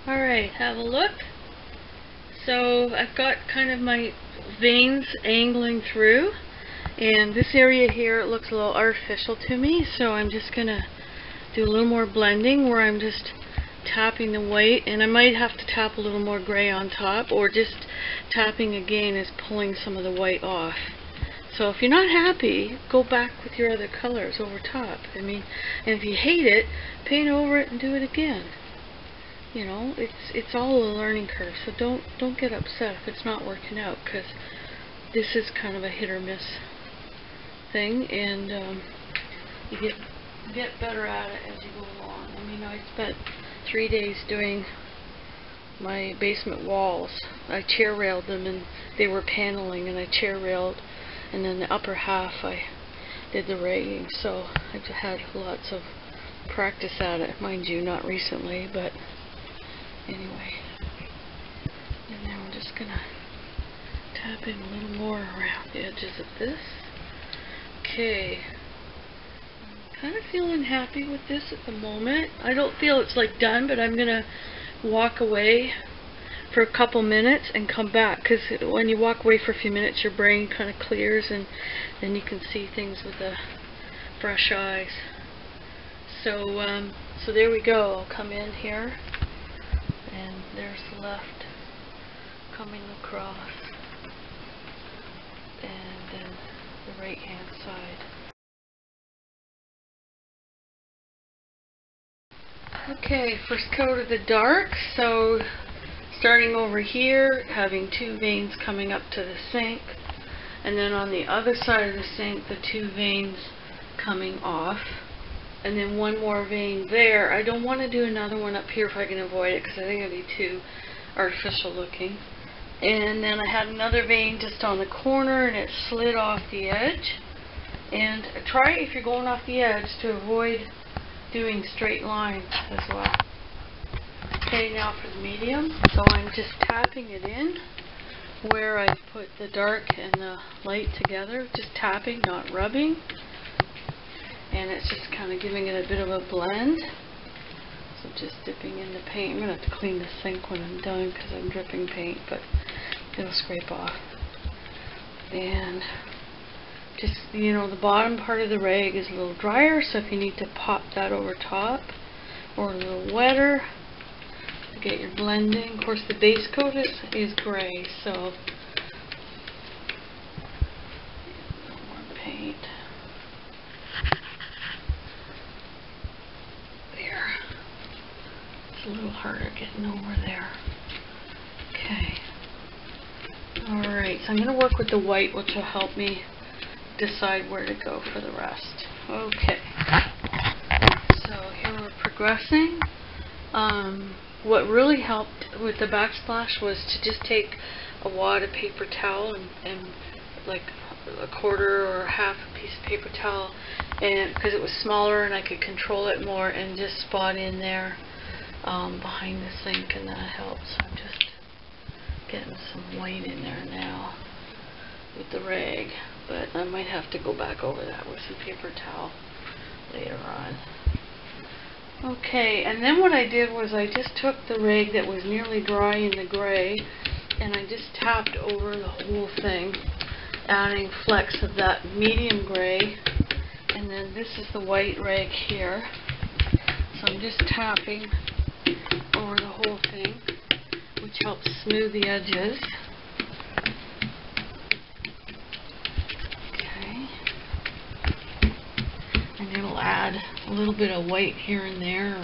Alright, have a look. So I've got kind of my veins angling through, and this area here, it looks a little artificial to me, so I'm just gonna do a little more blending where I'm just tapping the white, and I might have to tap a little more gray on top, or just tapping again is pulling some of the white off. So if you're not happy, go back with your other colors over top. I mean, and if you hate it, paint over it and do it again. You know, it's all a learning curve, so don't get upset if it's not working out, because this is kind of a hit or miss thing, and you get better at it as you go along. I mean, I spent 3 days doing my basement walls. I chair railed them, and they were paneling, and I chair railed, and then the upper half I did the ragging, so I've had lots of practice at it, mind you, not recently, but anyway. And now I'm just gonna tap in a little more around the edges of this. Okay, I'm kind of feeling happy with this at the moment. I don't feel it's like done, but I'm gonna walk away for a couple minutes and come back, because when you walk away for a few minutes, your brain kind of clears, and then you can see things with the fresh eyes. So so there we go. I'll come in here, and there's the left coming across, and then the right hand side. Okay, first coat of the dark. So starting over here, having 2 veins coming up to the sink, and then on the other side of the sink, the 2 veins coming off, and then 1 more vein there. I don't want to do another one up here if I can avoid it, because I think it'd be too artificial looking. And then I had another vein just on the corner, and it slid off the edge. And try, if you're going off the edge, to avoid doing straight lines as well. Okay, now for the medium. So I'm just tapping it in where I put the dark and the light together, just tapping, not rubbing. And it's just kind of giving it a bit of a blend. So just dipping in the paint. I'm going to have to clean the sink when I'm done because I'm dripping paint, but it'll scrape off. And just, you know, the bottom part of the rag is a little drier, so if you need to pop that over top, or a little wetter, to get your blending. Of course, the base coat is gray, so a little more paint. There. It's a little harder getting over there. Okay. Alright, so I'm going to work with the white, which will help me decide where to go for the rest. Okay. So here we're progressing. What really helped with the backsplash was to just take a wad of paper towel and like a quarter or half a piece of paper towel, and because it was smaller and I could control it more, and just spot in there behind the sink, and that helps. So I'm just getting some white in there now with the rag, but I might have to go back over that with some paper towel later on. Okay, and then what I did was I just took the rag that was nearly dry in the gray, and I just tapped over the whole thing, adding flecks of that medium gray, and then this is the white rag here. So I'm just tapping over the whole thing, which helps smooth the edges. Okay. And it'll add a little bit of white here and there,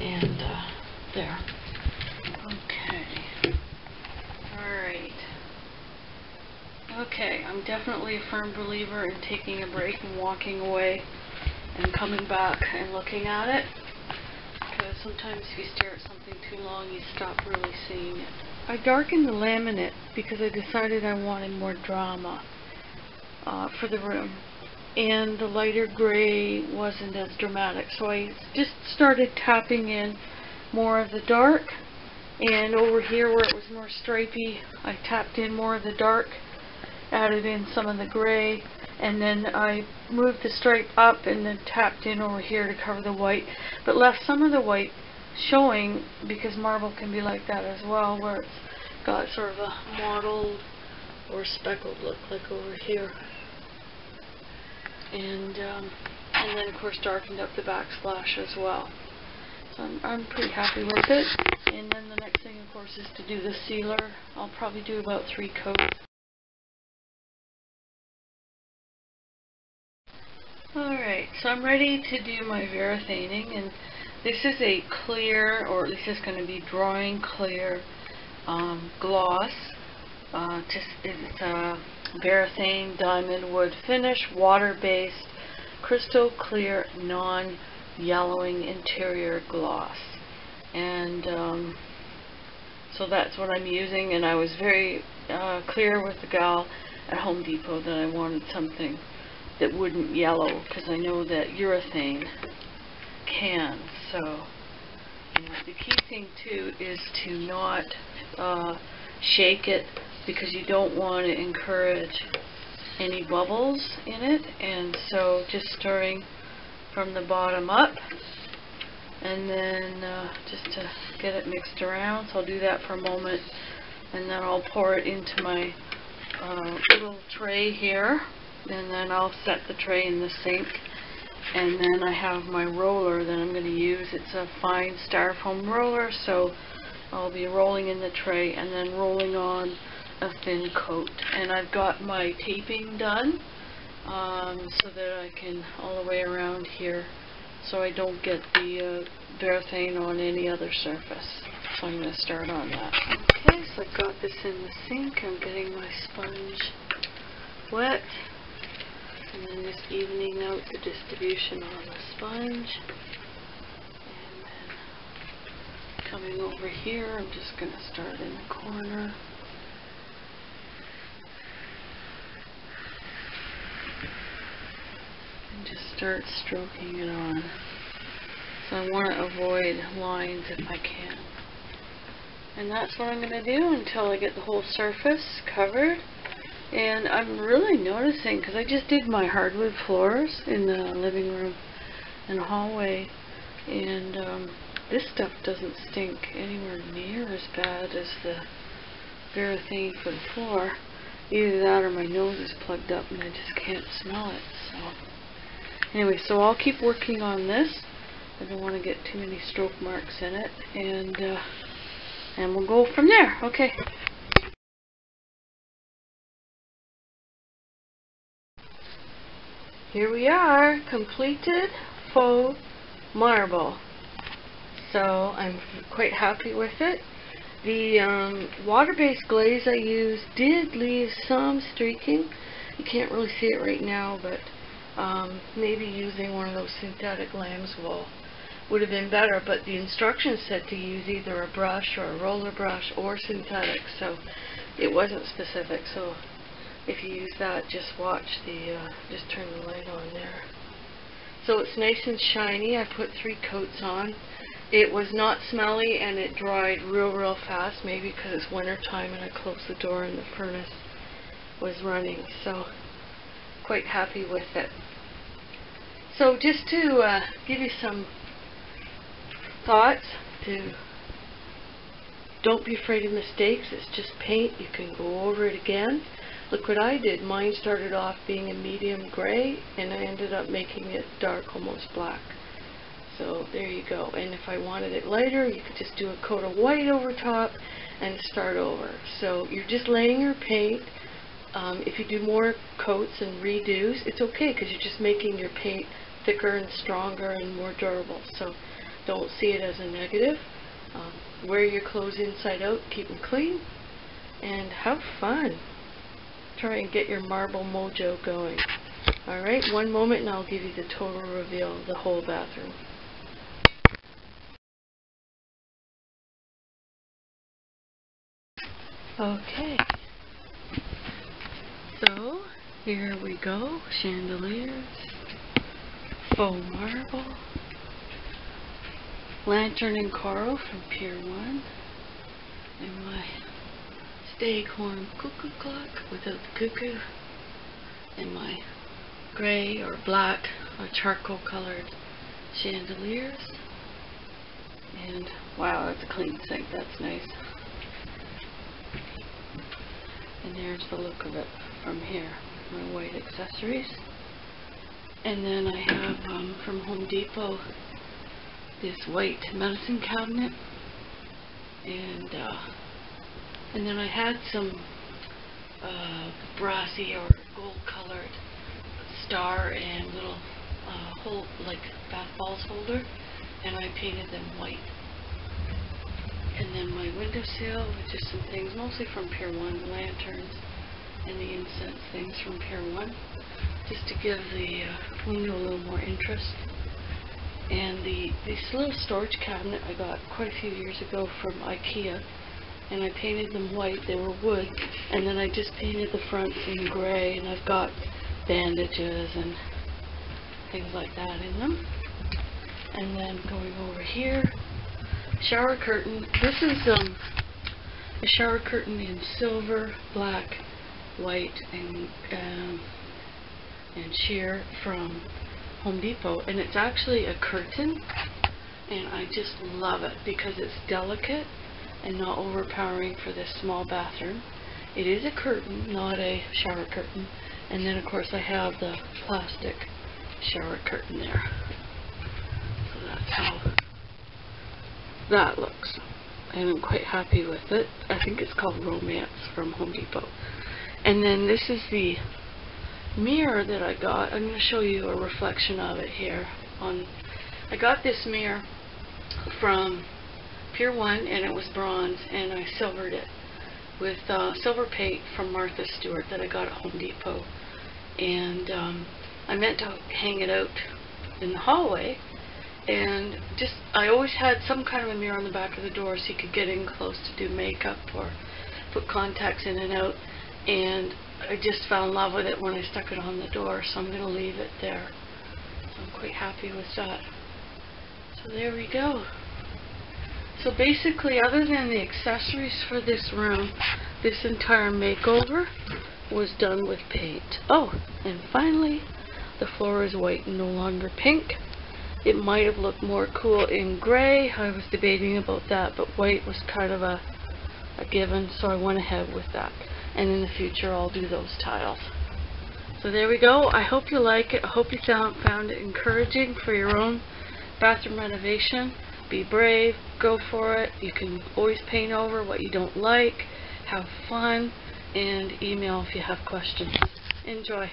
and there. Okay. Alright. Okay, I'm definitely a firm believer in taking a break and walking away and coming back and looking at it, because sometimes if you stare at something too long, you stop really seeing it. I darkened the laminate because I decided I wanted more drama for the room, and the lighter gray wasn't as dramatic, so I just started tapping in more of the dark, and over here where it was more stripy, I tapped in more of the dark, added in some of the gray, and then I moved the stripe up and then tapped in over here to cover the white, but left some of the white showing, because marble can be like that as well, where it's got sort of a mottled or speckled look, like over here. And then of course darkened up the backsplash as well. So I'm pretty happy with it. And then the next thing of course is to do the sealer. I'll probably do about 3 coats. Alright, so I'm ready to do my varathaning, and this is a clear, or at least it's going to be drawing clear gloss. It's a varathane diamond wood finish, water-based, crystal clear, non-yellowing interior gloss. And so that's what I'm using, and I was very clear with the gal at Home Depot that I wanted something that wouldn't yellow, because I know that urethane can. So the key thing too is to not shake it, because you don't want to encourage any bubbles in it. And so just stirring from the bottom up, and then just to get it mixed around. So I'll do that for a moment, and then I'll pour it into my little tray here, and then I'll set the tray in the sink. And then I have my roller that I'm going to use. It's a fine styrofoam roller, so I'll be rolling in the tray and then rolling on a thin coat. And I've got my taping done so that I can all the way around here, so I don't get the varathane on any other surface. So I'm going to start on that. Okay, so I've got this in the sink. I'm getting my sponge wet, and then just evening out the distribution on the sponge. And then coming over here, I'm just going to start in the corner. And just start stroking it on. So I want to avoid lines if I can. And that's what I'm going to do until I get the whole surface covered. And I'm really noticing, because I just did my hardwood floors in the living room and hallway, and this stuff doesn't stink anywhere near as bad as the varathane for the floor. Either that or my nose is plugged up and I just can't smell it. So anyway, so I'll keep working on this. I don't want to get too many stroke marks in it, and we'll go from there. Okay. Here we are, completed faux marble. So I'm quite happy with it. The water-based glaze I used did leave some streaking. You can't really see it right now, but maybe using one of those synthetic lamb's wool would have been better. But the instructions said to use either a brush or a roller brush or synthetic, so it wasn't specific. So if you use that, just watch the, just turn the light on there. So it's nice and shiny. I put 3 coats on. It was not smelly, and it dried real fast, maybe because it's winter time and I closed the door and the furnace was running. So quite happy with it. So just to give you some thoughts, don't be afraid of mistakes. It's just paint. You can go over it again. Look what I did. Mine started off being a medium gray, and I ended up making it dark, almost black. So there you go. And if I wanted it lighter, you could just do a coat of white over top and start over. So you're just laying your paint. If you do more coats and redos, it's okay, because you're just making your paint thicker and stronger and more durable. So don't see it as a negative. Wear your clothes inside out, keep them clean, and have fun. Try and get your marble mojo going. Alright, one moment and I'll give you the total reveal of the whole bathroom. Okay, so here we go. Chandeliers, faux marble, lantern and coral from Pier 1, and my Staghorn cuckoo clock without the cuckoo, and my gray or black or charcoal colored chandeliers, And wow, that's a clean sink. That's nice. And there's the look of it from here. My white accessories. And then I have from Home Depot this white medicine cabinet. And then I had some brassy or gold colored star and little like bath balls holder, and I painted them white. And then my windowsill with just some things, mostly from Pier 1, lanterns and the incense things from Pier 1, just to give the window a little more interest. And this little storage cabinet I got quite a few years ago from IKEA, and I painted them white. They were wood, and then I just painted the front in gray, and I've got bandages and things like that in them. And then going over here, shower curtain. This is a shower curtain in silver, black, white, and sheer from Home Depot, and it's actually a curtain, and I just love it because it's delicate and not overpowering for this small bathroom. It is a curtain, not a shower curtain. And then of course I have the plastic shower curtain there. So that's how that looks, and I'm quite happy with it. I think it's called Romance from Home Depot. And then this is the mirror that I got. I'm going to show you a reflection of it here. I got this mirror from Pier 1, and it was bronze, and I silvered it with silver paint from Martha Stewart that I got at Home Depot. And I meant to hang it out in the hallway, and I always had some kind of a mirror on the back of the door so you could get in close to do makeup or put contacts in and out, and I just fell in love with it when I stuck it on the door, so I'm going to leave it there. So I'm quite happy with that. So there we go. So basically, other than the accessories for this room, this entire makeover was done with paint. Oh, and finally, the floor is white and no longer pink. It might have looked more cool in gray. I was debating about that, but white was kind of a given, so I went ahead with that. And in the future, I'll do those tiles. So there we go. I hope you like it. I hope you found it encouraging for your own bathroom renovation. Be brave, go for it. You can always paint over what you don't like, have fun, and email if you have questions. Enjoy.